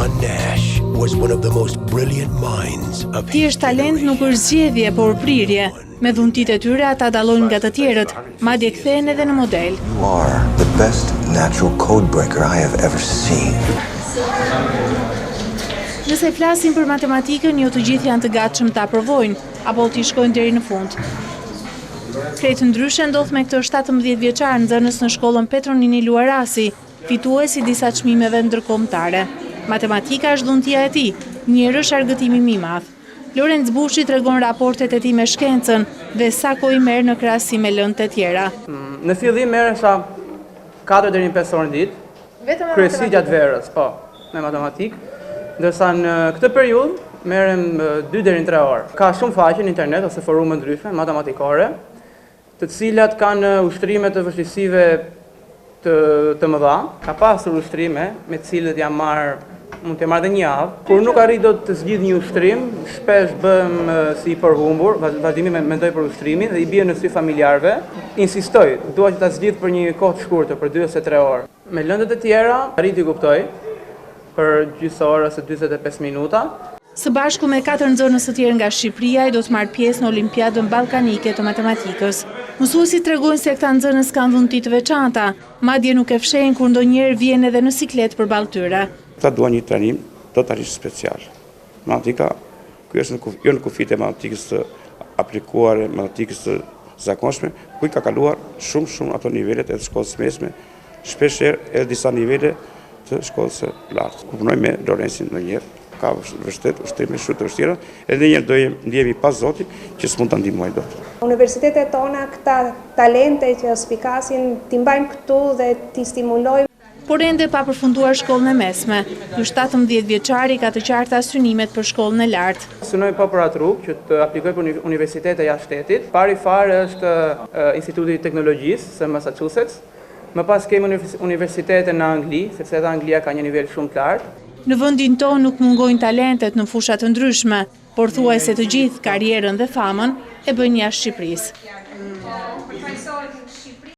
John Nash was one of the most brilliant minds of his Thjesht talent nuk është zgjedhje, por prirje. Me dhuntit e tyre ata dallojnë nga të tjerët, madje kthehen edhe në model. You are the best natural code breaker I have ever seen. Nëse flasim për matematikën, jo të gjithë janë të gatshëm ta provojnë, apo t'i shkojnë deri në fund. Krejt ndryshe ndodh me këtë 17 vjeçar nxënës në shkollën Petronini Luarasi, fituesi disa çmimeve ndërkombëtare. Matematika është dhuntia e tij, njëherë është argëtimi më i madh. Lorenz Bushi tregon raportet e tij me shkencën dhe sa kohë merr në krahasim me lëndët e tjera. Në fillim merresha 4 deri në 5 orë në ditë. Vetëm me kryesi gjatë verës, po, me matematikë. Ndërsa në këtë periudhë merrem 2 deri në 3 orë. Ka shumë faqe në internet ose forume ndryshme matematikore, të cilat kanë ushtrime të vështirësive të mëdha. Ka pasur ushtrime me të cilët mund të marrë dhe një javë. Kur nuk arrit do të zgjidh një ushtrim, shpesh bëm si i përhumbur, vazhdimisht mendoj për ushtrimin dhe i bie në sy familjarëve. Insistoj, dua që ta zgjidh për një kohë të shkurtër, për 2 ose 3 orë. Me lëndët e tjera, arriti kuptoj për gjysmë orë ose 45 minuta. Së bashku me 4 nxënës të tjerë nga Shqipëria, ai do të marrë pjesë në Olimpiadën Ballkanike të matematikës. Mësuesit tregojnë se këta nxënës kanë dhunti të veçanta, madje nuk e fshehin kur ndonjëherë vjen edhe në siklet përballë tyre. Ta duan një trajnim totalisht special. Matematika, ky është jo në kufit e matematikës të aplikuar, matematikës të zakonshme, ku i ka kaluar shumë ato nivelet e shkollës mesme, shpeshherë edhe disa nivele të shkollës së lartë. Ku punoj me Lorenzin ndonjëherë, ka vështet, ushtrime shumë të vështira, edhe njëherë do ndjehemi pas Zotit që s'mund ta ndihmoj dot. Universitetet tona këta talente që spikasin t'i mbajnë këtu dhe t'i stimulojnë. Por ende pa përfunduar shkollën e mesme, ky 17 vjeçari ka të qarta synimet për shkollën e lartë. Synoj po për atë rrugë që të aplikoj për universitete jashtë shtetit. Pari fare është Instituti i Teknologjisë së Massachusetts. Më pas kemi universitete në Angli, sepse edhe Anglia ka një nivel shumë të lartë. Në vendin tonë nuk mungojnë talentet në fusha të ndryshme, por thuajse të gjithë karrierën dhe famën e bëjnë jashtë Shqipërisë.